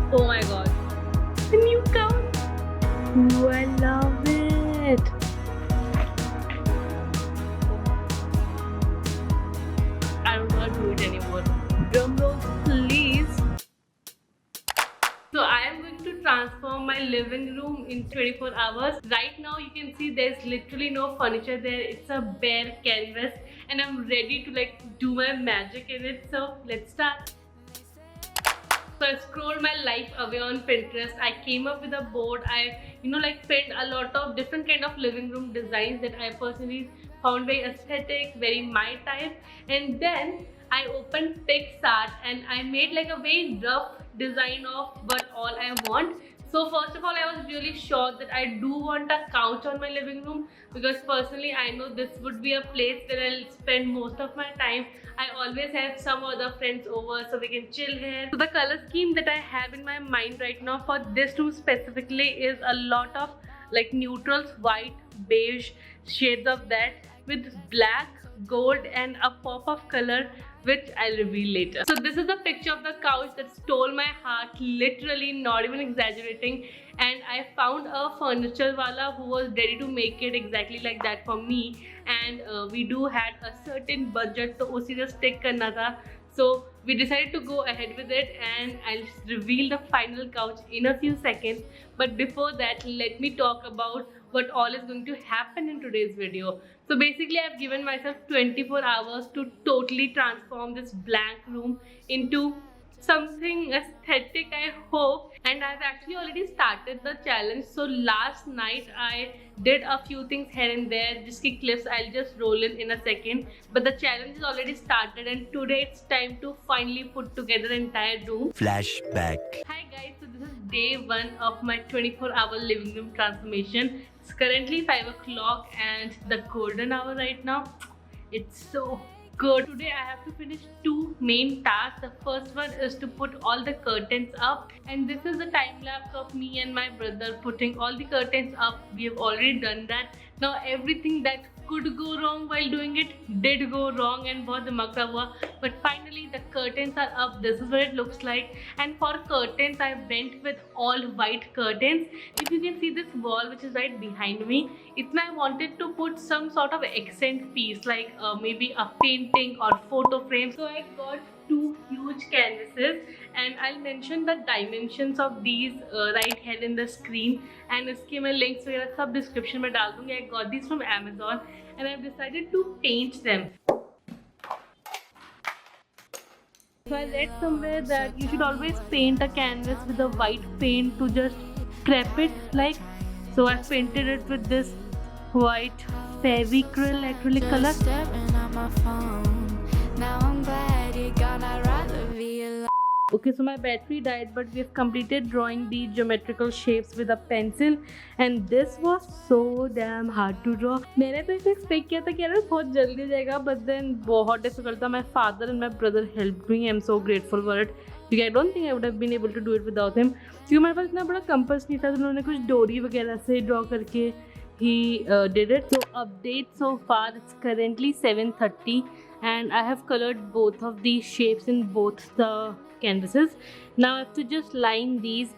Oh my god. The new couch. Ooh, I love it. I don't want to do it anymore. Drum rolls, please. So I am going to transform my living room in 24 hours. Right now you can see there's literally no furniture there. It's a bare canvas and I'm ready to do my magic in it. So let's start. So I scrolled my life away on Pinterest. I came up with a board. I pinned a lot of different kind of living room designs that I personally found very aesthetic, very my type. And then I opened PixArt and I made like a very rough design of what all I want. So first of all, I was really shocked that I do want a couch on my living room, because personally I know this would be a place where I'll spend most of my time. I always have some other friends over so we can chill here. So the color scheme that I have in my mind right now for this room specifically is a lot of neutrals, white, beige, shades of that with black, gold and a pop of color which I'll reveal later. So this is the picture of the couch that stole my heart, literally, not even exaggerating. And I found a furniture wala who was ready to make it exactly like that for me. And we do had a certain budget, so usi se stick karna tha. So we decided to go ahead with it and I'll reveal the final couch in a few seconds. But before that, let me talk about what all is going to happen in today's video. So basically I've given myself 24 hours to totally transform this blank room into something aesthetic, I hope. And I've actually already started the challenge. So last night I did a few things here and there, just clips I'll just roll in a second, but the challenge is already started and today it's time to finally put together the entire room. Flashback. Hi guys, so this is day 1 of my 24-hour living room transformation. It's currently 5 o'clock and the golden hour right now. It's so good. Today I have to finish 2 main tasks. The first one is to put all the curtains up, and this is the time lapse of me and my brother putting all the curtains up. We have already done that. Now everything that could go wrong while doing it did go wrong and bahut dimag kharaab hua, but finally the curtains are up. This is what it looks like. And for curtains I went with all white curtains. If you can see this wall which is right behind me, it's I wanted to put some sort of accent piece like maybe a painting or photo frame. So I got 2 huge canvases and I'll mention the dimensions of these right here in the screen, and इसके मैं links वगैरह सब description में डाल दूँगी. I got these from Amazon and I've decided to paint them. So I read somewhere that you should always paint a canvas with a white paint to just prep it like. So I painted it with this white Fevicryl acrylic color. Okay, so my battery died, but we have completed drawing the geometrical shapes with a pencil, and this was so damn hard to draw. मैंने तो इसे expect किया था कि यार बहुत जल्दी हो जाएगा, but then बहुत difficult था. My father and my brother helped me. I'm so grateful for it. Because I don't think I would have been able to do it without him. क्योंकि हमारे पास इतना बड़ा compass नहीं था, तो उन्होंने कुछ डोरी वगैरह से draw करके he did it. So update so far, it's currently 7:30 and I have colored both of these shapes in both the canvases. Now I have to just line these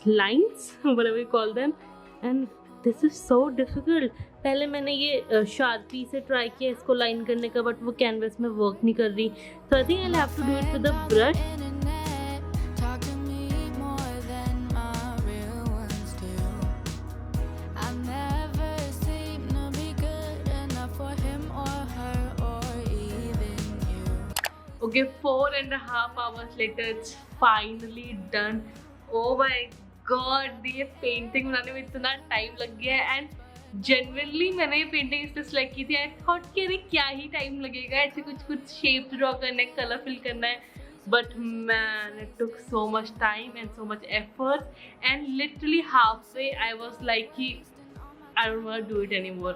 lines, whatever you call them, and this is so difficult. पहले मैंने ये sharpy से try किया इसको line करने का, but वो canvas में वर्क नहीं कर रही. So I think I'll have to do it with a brush. Okay, 4.5 hours later, it's finally done. Oh my god, ये पेंटिंग बनाने में इतना टाइम लग गया है. एंड जेन्युइनली मैंने ये पेंटिंग इसलिए सिलेक्ट की थी. आई थॉट कि अरे क्या ही टाइम लगेगा, ऐसे कुछ शेप ड्रॉ करना है, कलर फिल करना है. But man, it took so much time and so much effort, and literally halfway I was like I don't want to do it anymore.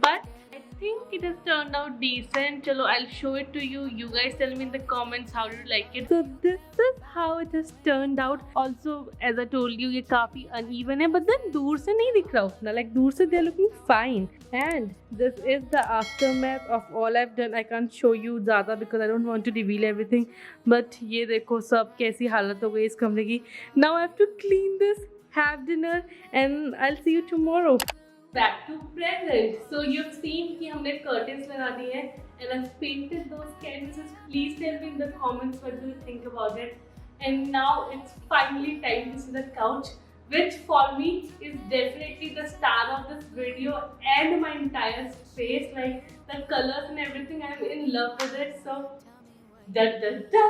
But I think it has turned out decent. Chalo, I'll show it to you. You guys tell me in the comments how do you like it. So this is how it has turned out. Also, as I told you, ये काफी uneven है, but then दूर से नहीं दिख रहा उतना. Like दूर से they're looking fine. And this is the aftermath of all I've done. I can't show you ज़्यादा because I don't want to reveal everything. But ये देखो सब कैसी हालत हो गई इस कमरे की. Now I have to clean this, have dinner, and I'll see you tomorrow. Back to present. So you've seen कि हमने curtains लगा दिए हैं and I've painted those canvases. Please tell me in the comments what do you think about it. And now it's finally time to see the couch, which for me is definitely the star of this video and my entire space. Like the colors and everything, I'm in love with it. So da da da!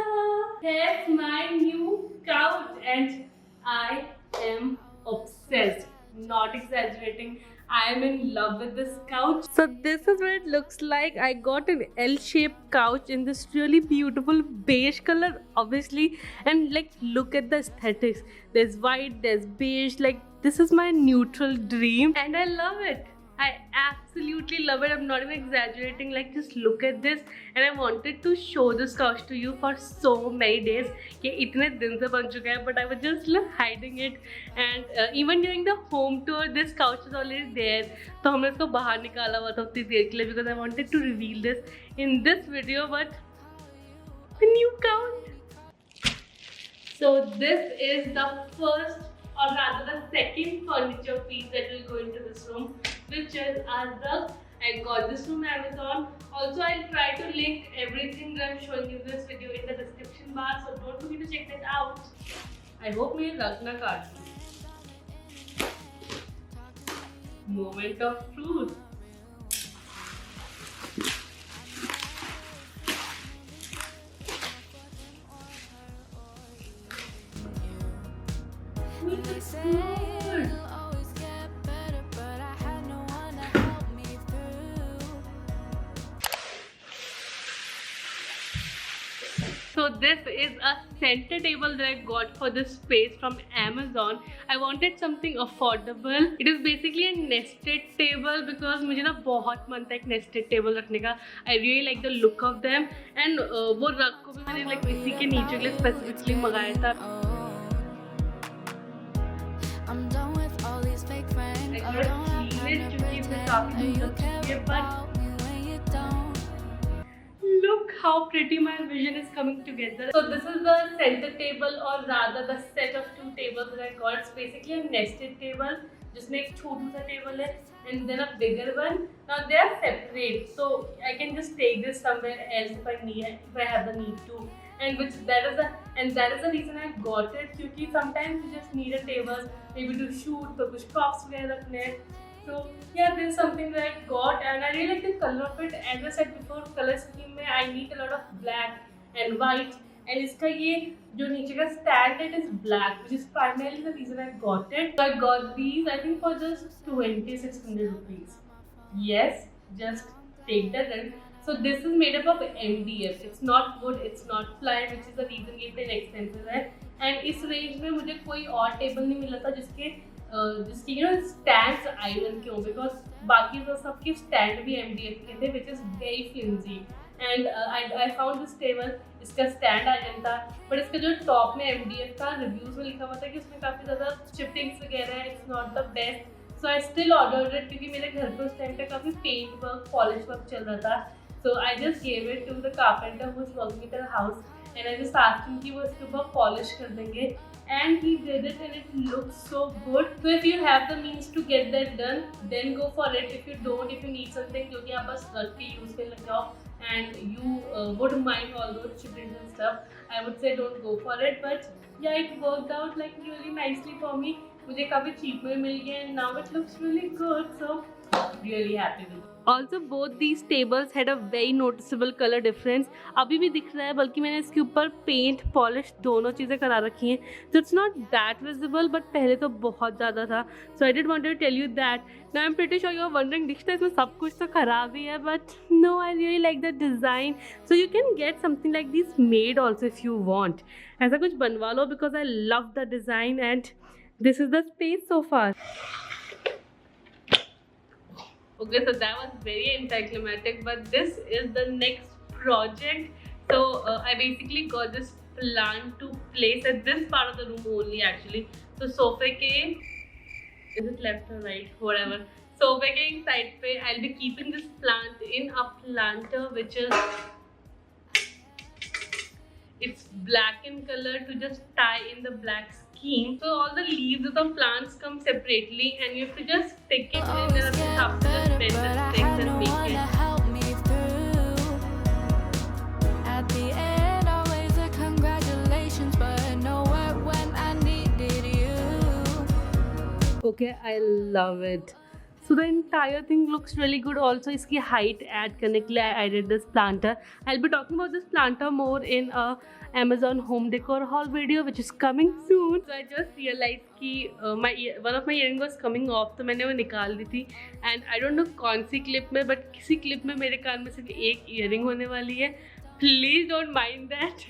Here's my new couch and I am obsessed. Not exaggerating. I am in love with this couch. So this is what it looks like. I got an L-shaped couch in this really beautiful beige color, obviously. And like, look at the aesthetics. There's white, there's beige. Like, this is my neutral dream and I love it. I absolutely love it. I'm not even exaggerating. Like, just look at this. And I wanted to show this couch to you for so many days. कि इतने दिन से बन चुका है, but I was just hiding it. And even during the home tour, this couch is already there. तो हमने इसको बाहर निकाला हुआ था उतनी देर के लिए because I wanted to reveal this in this video. But the new couch. So this is the first, or rather the second furniture piece that will go into this room, which is our rug. I got this from Amazon. Also, I'll try to link everything that I'm showing you in this video in the description bar, so don't forget to check that out. I hope मेरे rug ना काट दूँ. Moment of truth. So this is a center table that I got for this space from Amazon. I wanted something affordable. It is basically a nested table because मुझे ना बहुत मन था एक nested table रखने का. I really like the look of them. And वो रग को भी मैंने like इसी के नीचे के लिए specifically मंगाया था. Look how pretty my vision is coming together. So this is the center table, or rather the set of two tables that I got. It's basically a nested table जिसमें एक छोटा सा table है and then a bigger one. Now they are separate, so I can just take this somewhere else if I have the need to. And that is the reason I got it, क्योंकि sometimes you just need a table maybe to shoot, तो कुछ props वगैरह रखने हैं. So yeah, this is something that I got and I really like the color of it. As I said before, color scheme में I need a lot of black and white. And इसका ये जो नीचे का stand it is black, which is primarily the reason I got it. So I got these I think for just 2,600 rupees. Yes, just take that in. So this is made up of MDF. It's not wood, it's not ply, which is the reason ये इतने expensive है. And इस range में मुझे कोई और table नहीं मिला था जिसके stands iron के हो, because बाकी तो सबके stand भी MDF के थे, which is very flimsy. And I found this table, इसका stand iron था, but इसका जो top में MDF था, reviews में लिखा हुआ था कि उसमें काफ़ी ज़्यादा chippings वगैरह है, it's not the best. So I still ordered it क्योंकि मेरे घर पे उस टाइम पे काफ़ी paint work, polish work चल रहा था. So I just gave it to the carpenter who was working at the house, and I just asked him कि वो इसके ऊपर polish कर देंगे. And he did it and it looks so good. So if you have the means to get that done, then go for it. If you don't, if you need something जो कि आप बस रख के use करने लग जाओ and you wouldn't mind all those chippings and stuff, I would say don't go for it. But yeah, it worked out like really nicely for me. मुझे काफ़ी cheap में मिल गया and now it looks really good. So really happy with it. Also both these tables had a very noticeable color difference. अभी भी दिख रहा है, बल्कि मैंने इसके ऊपर पेंट पॉलिश दोनों चीज़ें करा रखी हैं, so it's not that visible, but पहले तो बहुत ज़्यादा था. So I did want to tell you that. Now I'm pretty sure you are wondering, दीक्षिता इसमें सब कुछ तो खराब ही है, but no, I really like the design. So you can get something like this made also if you want. ऐसा कुछ बनवा लो because I love the design and this is the space so far. Okay, so that was very anticlimactic, but this is the next project. So I basically got this plant to place at this part of the room only actually. So sofa ke, is it left or right? Whatever. Sofa ke side pe I'll be keeping this plant in a planter which is, it's black in color to just tie in the black scheme. So all the leaves of the plants come separately and you have to just stick it in, and then you have to just bend the sticks and make it. At the end, always a congratulations, but nowhere when I needed you. Okay, I love it. So the entire thing looks really good. Also, इसकी height add करने के लिए I added this planter. I'll be talking about this planter more in a Amazon home decor haul video which is coming soon. So I just realized कि one of my earring was coming off, तो मैंने वो निकाल दी थी. And I don't know कौन सी clip में, but किसी clip में मेरे कान में सिर्फ एक earring होने वाली है. Please don't mind that.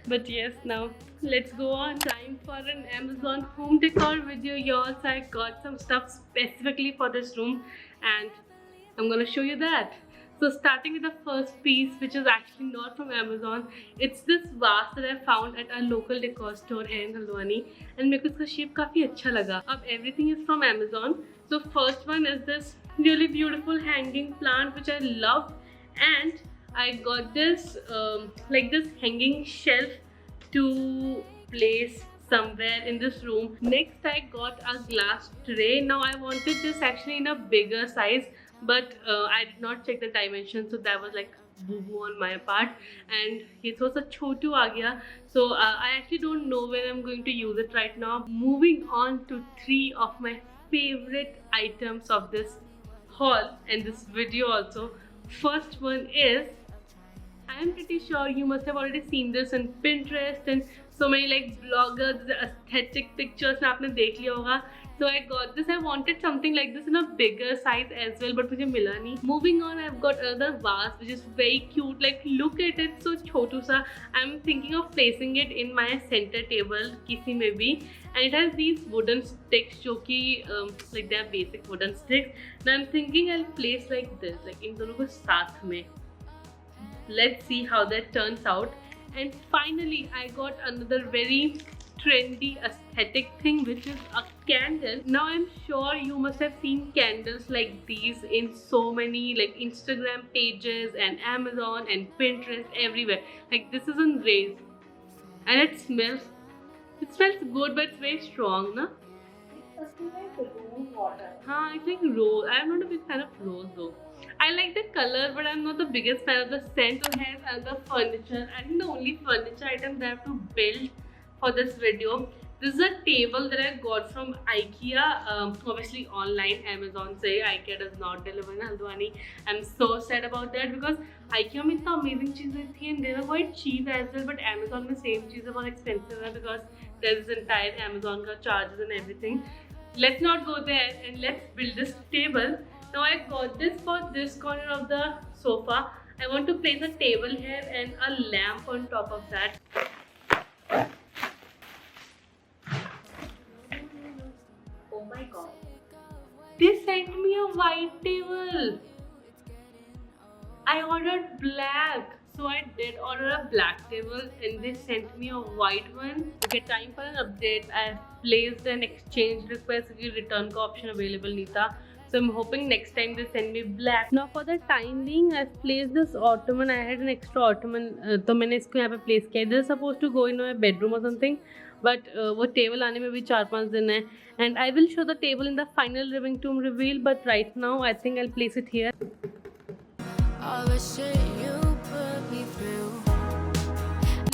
But yes, now let's go on. Time for an Amazon home decor video, y'all. So I got some stuff specifically for this room and I'm gonna show you that. So starting with the first piece, which is actually not from Amazon, it's this vase that I found at a local decor store here in Haldwani, and मेरे को इसका shape काफी अच्छा लगा. अब everything is from Amazon. So first one is this really beautiful hanging plant which I love, and I got this like this hanging shelf to place somewhere in this room. Next I got a glass tray. Now I wanted this actually in a bigger size, but I did not check the dimensions, so that was like boo-boo on my part, and it was a chotu aa gaya. So I actually don't know when I'm going to use it right now. Moving on to 3 of my favorite items of this haul and this video also. First one is, I'm pretty sure you must have already seen this on Pinterest and so many like bloggers, aesthetic pictures में आपने देख लिया होगा. So I got this. I wanted something like this in a bigger size as well, but मुझे मिला नहीं. Moving on, I've got another vase which is very cute. Like look at it, so छोटू सा. I'm thinking of placing it in my center table किसी में भी, and it has these wooden sticks जो कि like they are basic wooden sticks. Now I'm thinking I'll place like this, like इन दोनों को साथ में. Let's see how that turns out. And finally I got another very trendy aesthetic thing, which is a candle. Now I'm sure you must have seen candles like these in so many like Instagram pages and Amazon and Pinterest, everywhere. Like this is in rays and it smells good, but it's very strong, na? It's like rose water. It's like rose. I'm not a big fan of rose though. I like the color, but I'm not the biggest fan of the scent. So here's another furniture. I think the only furniture item that I have to build for this video. This is a table that I got from IKEA. Obviously online, Amazon say IKEA does not deliver in Haldwani. I'm so sad about that because IKEA में इतना amazing चीजें थी and they were quite cheap as well. But Amazon में same चीजें बहुत expensive है because there is entire Amazon का charges and everything. Let's not go there and let's build this table. Now I got this for this corner of the sofa. I want to place a table here and a lamp on top of that. Oh my god. They sent me a white table. I ordered black. So I did order a black table and they sent me a white one. Okay, time for an update. I have placed an exchange request. Return का option available नहीं था. So I'm hoping next time they send me black. Now for the time being, I've placed this Ottoman. I had an extra Ottoman, तो मैंने इसको यहाँ पे place किया. This is supposed to go in my bedroom or something, but वो table आने में भी 4-5 दिन है. And I will show the table in the final living room reveal. But right now, I think I'll place it here. All the shit you put me through.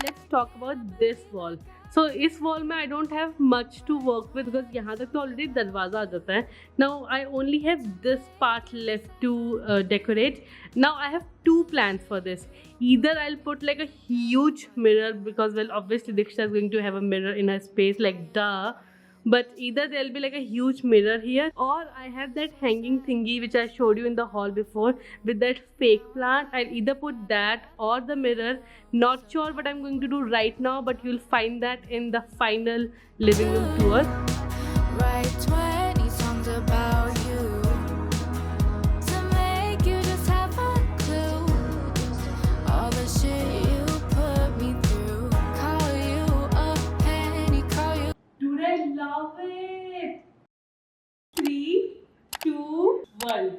Let's talk about this wall. So इस wall में I don't have much to work with because यहाँ तक तो already दरवाज़ा आ जाता है. Now I only have this part left to decorate. Now I have 2 plans for this. Either I'll put like a huge mirror because well obviously Dikshita is going to have a mirror in her space like duh. But either there'll be like a huge mirror here, or I have that hanging thingy which I showed you in the haul before with that fake plant. I'll either put that or the mirror. Not sure what I'm going to do right now, but you'll find that in the final living room tour. Write 20 songs about you. 1.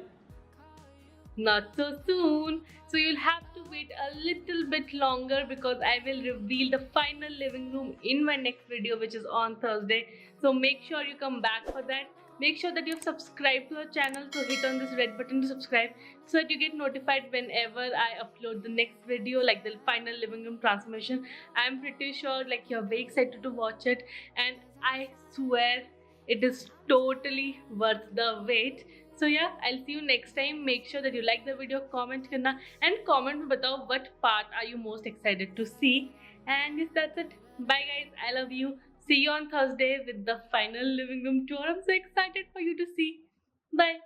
Not so soon. So you'll have to wait a little bit longer because I will reveal the final living room in my next video, which is on Thursday. So make sure you come back for that. Make sure that you've subscribed to our channel. So hit on this red button to subscribe so that you get notified whenever I upload the next video, like the final living room transformation. I'm pretty sure like you're very excited to watch it, and I swear it is totally worth the wait. So yeah, I'll see you next time. Make sure that you like the video, comment karna, and comment में बताओ what part are you most excited to see. And yes, that's it. Bye guys, I love you. See you on Thursday with the final living room tour. I'm so excited for you to see. Bye.